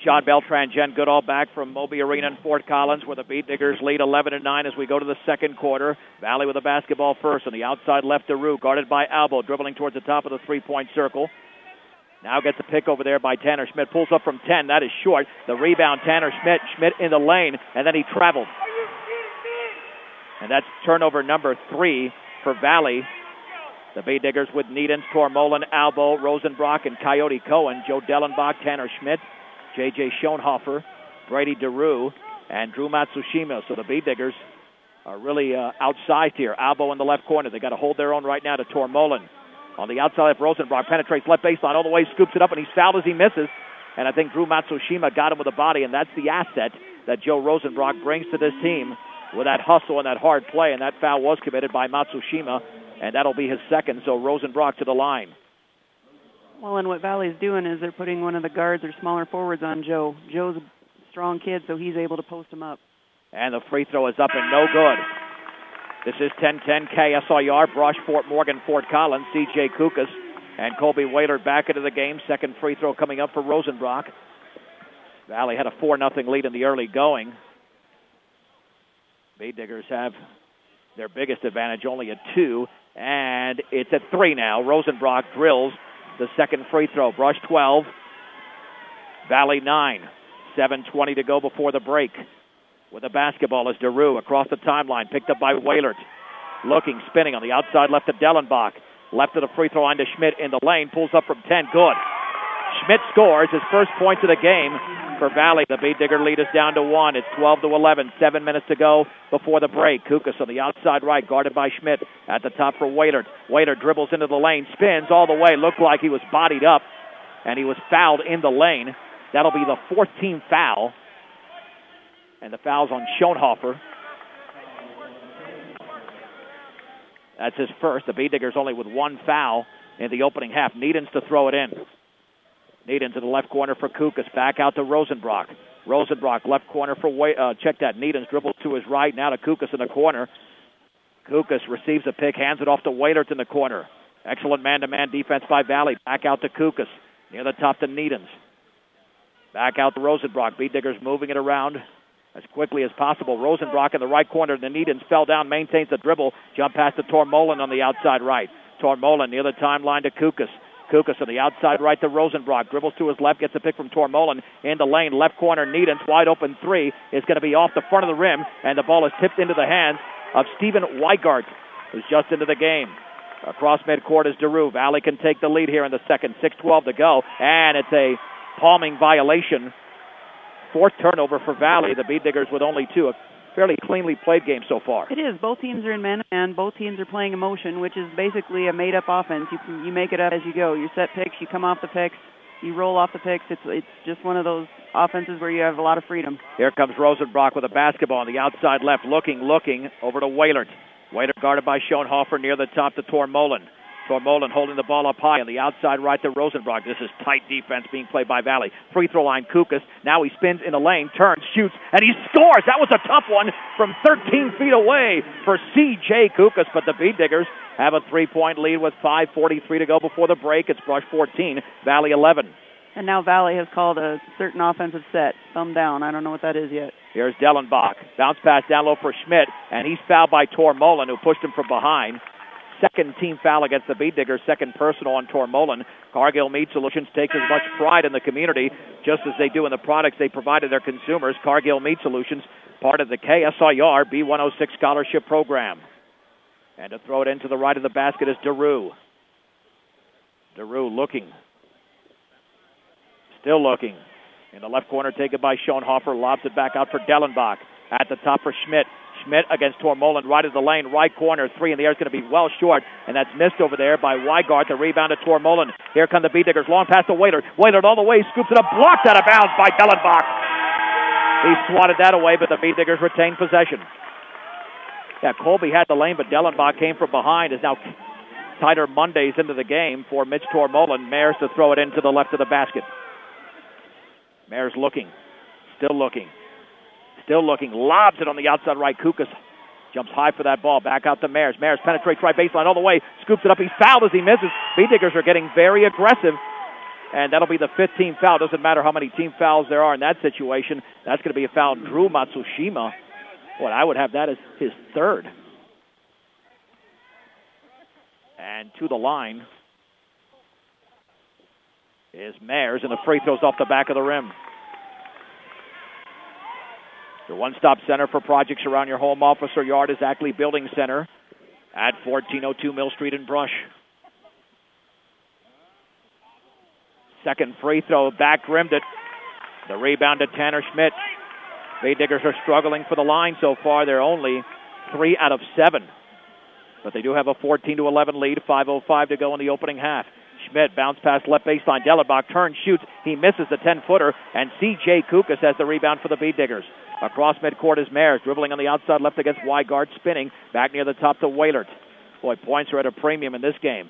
John Beltran, Jen Goodall back from Moby Arena in Fort Collins, where the Beat Diggers lead 11-9 as we go to the second quarter. Valley with the basketball first on the outside left to Rue, guarded by Albo, dribbling towards the top of the three-point circle. Now gets a pick over there by Tanner Schmidt. Pulls up from 10. That is short. The rebound, Tanner Schmidt. Schmidt in the lane, and then he traveled. And that's turnover number 3 for Valley. The Bay Diggers with Needens, Tormolen, Albo, Rosenbrock, and Coyote Cohen. Joe Dellenbach, Tanner Schmidt, J.J. Schoenhofer, Brady DeRue, and Drew Matsushima. So the Bay Diggers are really outsized here. Albo in the left corner. They got to hold their own right now to Tormolen. On the outside left, Rosenbrock penetrates left baseline all the way, scoops it up, and he's fouled as he misses. And I think Drew Matsushima got him with a body, and that's the asset that Joe Rosenbrock brings to this team with that hustle and that hard play. And that foul was committed by Matsushima, and that'll be his second. So Rosenbrock to the line. Well, and what Valley's doing is they're putting one of the guards or smaller forwards on Joe. Joe's a strong kid, so he's able to post him up. And the free throw is up and no good. This is 10-10 KSIR, Brush, Fort Morgan, Fort Collins, C.J. Kukas, and Colby Whalert back into the game. Second free throw coming up for Rosenbrock. Valley had a 4-0 lead in the early going. Bay Diggers have their biggest advantage, only at 2, and it's at 3 now. Rosenbrock drills the second free throw. Brush 12, Valley 9. 7:20 to go before the break. With the basketball is DeRue across the timeline, picked up by Whalert. Looking, spinning on the outside left to Dellenbach. Left of the free throw line to Schmidt in the lane, pulls up from 10, good. Schmidt scores his first points of the game for Valley. The Bay Digger lead is down to 1. It's 12-11, 7 minutes to go before the break. Kukas on the outside right, guarded by Schmidt. At the top for Whalert. Whalert dribbles into the lane, spins all the way, looked like he was bodied up, and he was fouled in the lane. That'll be the 4th team foul. And the foul's on Schoenhofer. That's his first. The Bay Diggers only with 1 foul in the opening half. Needens to throw it in. Needens in the left corner for Kukas. Back out to Rosenbrock. Rosenbrock left corner for check that. Needens dribbles to his right. Now to Kukas in the corner. Kukas receives a pick. Hands it off to Whalert in the corner. Excellent man-to-man defense by Valley. Back out to Kukas. Near the top to Needens. Back out to Rosenbrock. Bay Diggers moving it around as quickly as possible. Rosenbrock in the right corner. The Needens fell down, maintains the dribble. Jump pass to Tormolen on the outside right. Tormolen near the timeline to Kukas. Kukas on the outside right to Rosenbrock. Dribbles to his left, gets a pick from Tormolen. In the lane, left corner, Needens, wide open 3. Is going to be off the front of the rim, and the ball is tipped into the hands of Stephen Weigart, who's just into the game. Across midcourt is DeRue. Valley can take the lead here in the second. 6:12 to go, and it's a palming violation. 4th turnover for Valley. The Bay Diggers with only 2. A fairly cleanly played game so far. It is. Both teams are in man-to-man. Both teams are playing in motion, which is basically a made-up offense. You make it up as you go. You set picks, you come off the picks, you roll off the picks. It's just one of those offenses where you have a lot of freedom. Here comes Rosenbrock with a basketball on the outside left, looking, over to Whalert. Whalert guarded by Schoenhofer near the top to Tormolen. Tormolen holding the ball up high on the outside right to Rosenbrock. This is tight defense being played by Valley. Free throw line, Kukas. Now he spins in the lane, turns, shoots, and he scores. That was a tough one from 13 feet away for C.J. Kukas, but the Bay Diggers have a 3-point lead with 5:43 to go before the break. It's Brush 14, Valley 11. And now Valley has called a certain offensive set. Thumb down. I don't know what that is yet. Here's Dellenbach. Bounce pass down low for Schmidt, and he's fouled by Tormolen, who pushed him from behind. Second team foul against the Bay Diggers, second personal on Tormolen. Cargill Meat Solutions takes as much pride in the community just as they do in the products they provide to their consumers. Cargill Meat Solutions, part of the KSIR B106 scholarship program. And to throw it into the right of the basket is DeRue. DeRue looking. Still looking. In the left corner, taken by Schoenhofer, lobs it back out for Dellenbach. At the top for Schmidt. Schmidt against Tormolen, right of the lane, right corner, 3 in the air is going to be well short, and that's missed over there by Weigart. The rebound to Tormolen. Here come the Bay Diggers, long pass to Whalert. Whalert all the way, scoops it up, blocked out of bounds by Dellenbach. He swatted that away, but the Bay Diggers retain possession. Yeah, Colby had the lane, but Dellenbach came from behind. Is now tighter Mondays into the game for Mitch Tormolen. Mayers to throw it into the left of the basket. Mayers looking, still looking. Still looking, lobs it on the outside right. Kukas jumps high for that ball. Back out to Mayers. Mayers penetrates right baseline all the way. Scoops it up. He's fouled as he misses. Bay Diggers are getting very aggressive and that'll be the 15th foul. Doesn't matter how many team fouls there are in that situation. That's going to be a foul on Drew Matsushima. Well, I would have that as his third. And to the line is Mayers, and the free throw's off the back of the rim. Your one-stop center for projects around your home, office, or yard is Ackley Building Center at 1402 Mill Street in Brush. Second free throw, back-rimmed it. The rebound to Tanner Schmidt. Bay Diggers are struggling for the line so far. They're only 3 out of 7. But they do have a 14-11 lead, 5:05 to go in the opening half. Schmidt bounce pass left baseline. Dellenbach turns, shoots. He misses the 10-footer, and C.J. Kukas has the rebound for the Bay Diggers. Across midcourt is Mayers, dribbling on the outside left against Weigart, spinning. Back near the top to Wailert. Boy, points are at a premium in this game.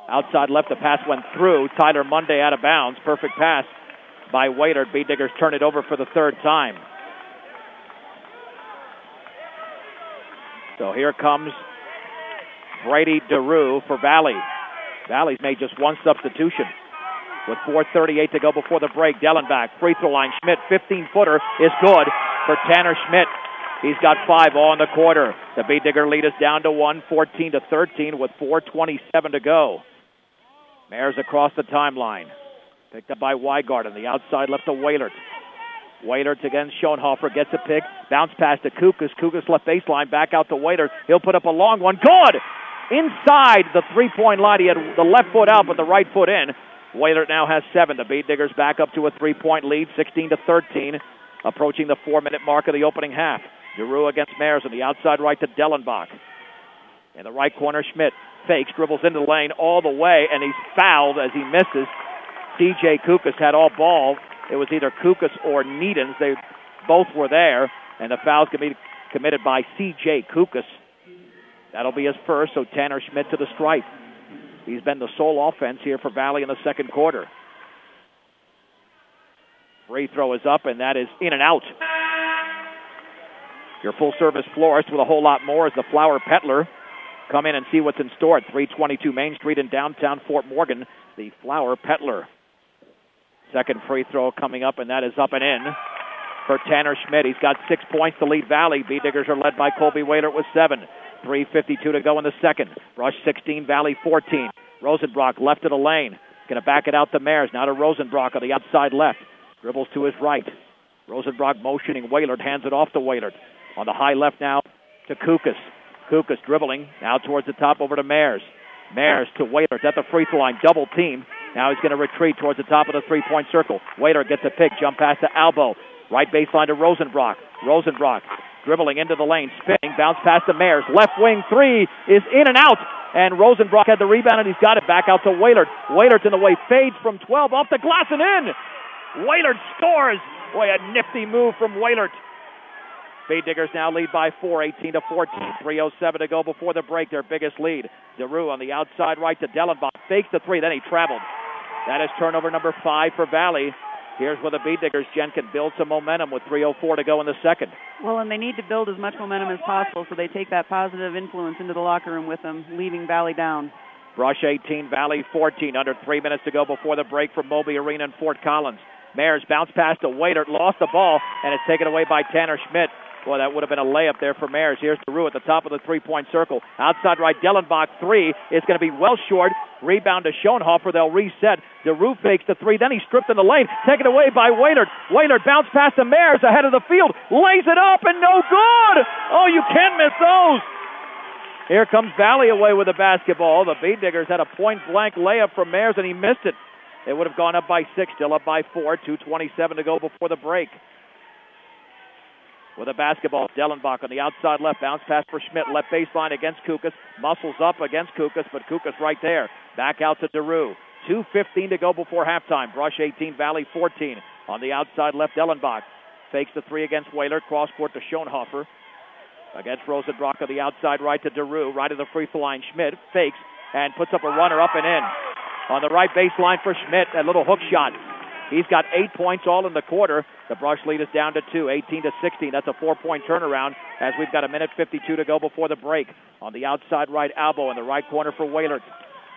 Outside left, the pass went through. Tyler Monday out of bounds. Perfect pass by Wailert. Bay Diggers turn it over for the third time. So here comes Brady DeRue for Valley. Valley's made just one substitution. With 4:38 to go before the break, Dellenbach, free throw line. Schmidt, 15-footer is good for Tanner Schmidt. He's got 5 all in the quarter. The Bay Digger lead is down to 1, 14-13 with 4:27 to go. Mayers across the timeline. Picked up by Weigart on the outside left to Wailert. Wailert against Schoenhofer, gets a pick. Bounce pass to Kukas. Kukas left baseline, back out to Wailert. He'll put up a long one. Good! Inside the three-point line. He had the left foot out, but the right foot in. Wailert now has 7. The Bay Diggers back up to a 3-point lead, 16-13, approaching the 4-minute mark of the opening half. DeRue against Mayers on the outside right to Dellenbach. In the right corner, Schmidt fakes, dribbles into the lane all the way, and he's fouled as he misses. C.J. Kukas had all ball. It was either Kukas or Needens. They both were there, and the foul's going to be committed by C.J. Kukas. That'll be his first, so Tanner Schmidt to the stripe. He's been the sole offense here for Valley in the second quarter. Free throw is up, and that is in and out. Your full-service florist with a whole lot more is the Flower Peddler. Come in and see what's in store at 322 Main Street in downtown Fort Morgan. The Flower Peddler. Second free throw coming up, and that is up and in for Tanner Schmidt. He's got 6 points to lead Valley. B Diggers are led by Colby Wailert with 7. 3:52 to go in the second. Rush 16, Valley 14. Rosenbrock left of the lane. Going to back it out to Mayers. Now to Rosenbrock on the outside left. Dribbles to his right. Rosenbrock motioning Wailert. Hands it off to Wailert. On the high left now to Kukas. Kukas dribbling. Now towards the top over to Mayers. Mayers to Wailert at the free throw line. Double team. Now he's going to retreat towards the top of the three-point circle. Wailert gets a pick. Jump pass to Albo. Right baseline to Rosenbrock. Rosenbrock dribbling into the lane, spinning, bounce pass to Mayers. Left wing 3 is in and out, and Rosenbrock had the rebound, and he's got it back out to Wailert. Wailert's in the way, fades from 12, off the glass and in. Wailert scores. Boy, a nifty move from Wailert. Bay Diggers now lead by 4, 18-14. 3:07 to go before the break, their biggest lead. DeRue on the outside right to Dellenbach. Fakes the 3, then he traveled. That is turnover number 5 for Valley. Here's where the Bay Diggers, Jen, can build some momentum with 3:04 to go in the second. Well, and they need to build as much momentum as possible so they take that positive influence into the locker room with them, leaving Valley down. Brush 18, Valley 14. Under 3 minutes to go before the break from Moby Arena in Fort Collins. Mayers bounce pass to Wailert, lost the ball, and it's taken away by Tanner Schmidt. Boy, that would have been a layup there for Mayers. Here's DeRue at the top of the three-point circle. Outside right, Dellenbach 3 is going to be well short. Rebound to Schoenhofer. They'll reset. DeRue fakes the 3. Then he's stripped in the lane. Taken away by Wailert. Wailert bounce pass to Mayers ahead of the field. Lays it up and no good. Oh, you can't miss those. Here comes Valley away with the basketball. The Bay Diggers had a point-blank layup from Mayers, and he missed it. They would have gone up by 6, still up by 4. 2:27 to go before the break. With a basketball, Dellenbach on the outside left. Bounce pass for Schmidt. Left baseline against Kukas. Muscles up against Kukas, but Kukas right there. Back out to DeRue. 2:15 to go before halftime. Brush 18, Valley 14. On the outside left, Dellenbach fakes the 3 against Wailert. Cross court to Schoenhofer. Against Rosenbrock on the outside right to DeRue. Right of the free throw line. Schmidt fakes and puts up a runner up and in. On the right baseline for Schmidt. A little hook shot. He's got 8 points all in the quarter. The Brush lead is down to 2, 18-16. That's a 4-point turnaround as we've got 1:52 to go before the break. On the outside right, Albo in the right corner for Wailert.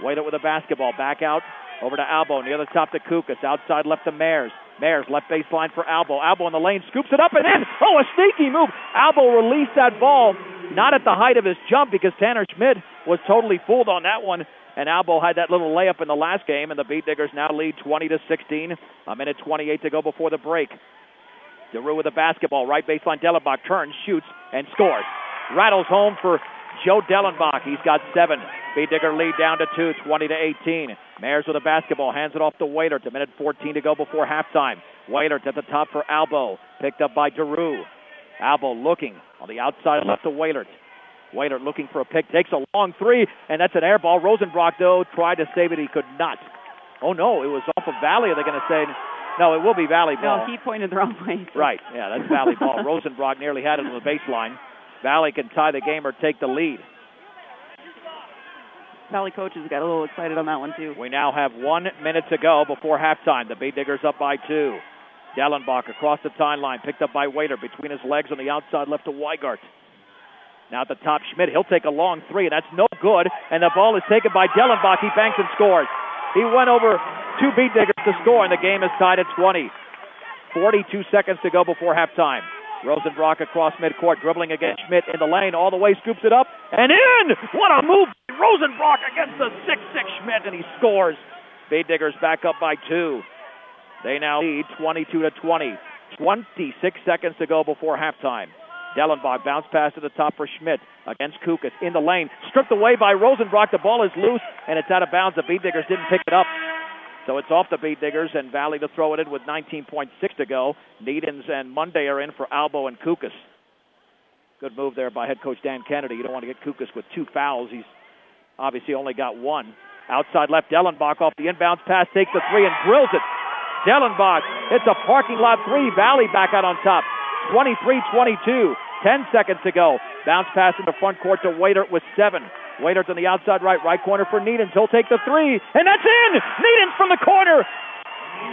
Wailert with a basketball. Back out Over to Albo, near the top to Kukas. Outside left to Mayers. Mayers, left baseline for Albo. Albo in the lane, scoops it up and in. Oh, a sneaky move. Albo released that ball, not at the height of his jump because Tanner Schmidt was totally fooled on that one. And Albo had that little layup in the last game, and the Beat Diggers now lead 20-16. A minute 28 to go before the break. DeRue with the basketball, right baseline. Dellenbach turns, shoots, and scores. Rattles home for Joe Dellenbach. He's got 7. Beat Digger lead down to 2, 20-18. Mayers with the basketball, hands it off to Waitert. A minute 14 to go before halftime. Waitert at the top for Albo, picked up by DeRue. Albo looking on the outside left to Waitert. Waitert looking for a pick, takes a long 3, and that's an air ball. Rosenbrock, though, tried to save it. He could not. Oh, no, it was off of Valley. Are they going to say? No, it will be Valley ball. No, he pointed the wrong way. So. Right, yeah, that's Valley ball. Rosenbrock nearly had it on the baseline. Valley can tie the game or take the lead. Valley coaches got a little excited on that one, too. We now have 1 minute to go before halftime. The Beat Diggers up by 2. Dellenbach across the timeline, picked up by Waitert between his legs on the outside left to Weigart. Now at the top, Schmidt. He'll take a long 3, and that's no good. And the ball is taken by Dellenbach. He banks and scores. He went over 2 Beat Diggers to score, and the game is tied at 20. 42 seconds to go before halftime. Rosenbrock across midcourt, dribbling against Schmidt in the lane, all the way, scoops it up, and in! What a move! Rosenbrock against the 6'6" Schmidt, and he scores. Beat Diggers back up by 2. They now lead 22-20. 26 seconds to go before halftime. Dellenbach bounce pass to the top for Schmidt against Kukas in the lane. Stripped away by Rosenbrock. The ball is loose, and it's out of bounds. The Beat Diggers didn't pick it up. So it's off the Beat Diggers, and Valley to throw it in with 19.6 to go. Needens and Monday are in for Albo and Kukas. Good move there by head coach Dan Kennedy. You don't want to get Kukas with 2 fouls. He's obviously only got 1. Outside left, Dellenbach off the inbounds pass, takes the 3 and drills it. Dellenbach, it's a parking lot 3. Valley back out on top. 23-22. 10 seconds to go. Bounce pass in the front court to Waitert with 7. Waitert on the outside right corner for Needens. He'll take the 3, and that's in! Needens from the corner.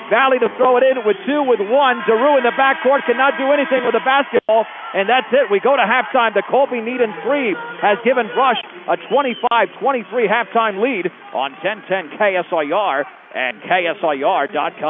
Valley to throw it in with 2 with 1. DeRue in the backcourt cannot do anything with the basketball, and that's it. We go to halftime. The Colby Needens 3 has given Brush a 25-23 halftime lead on 1010 KSIR and KSIR.com.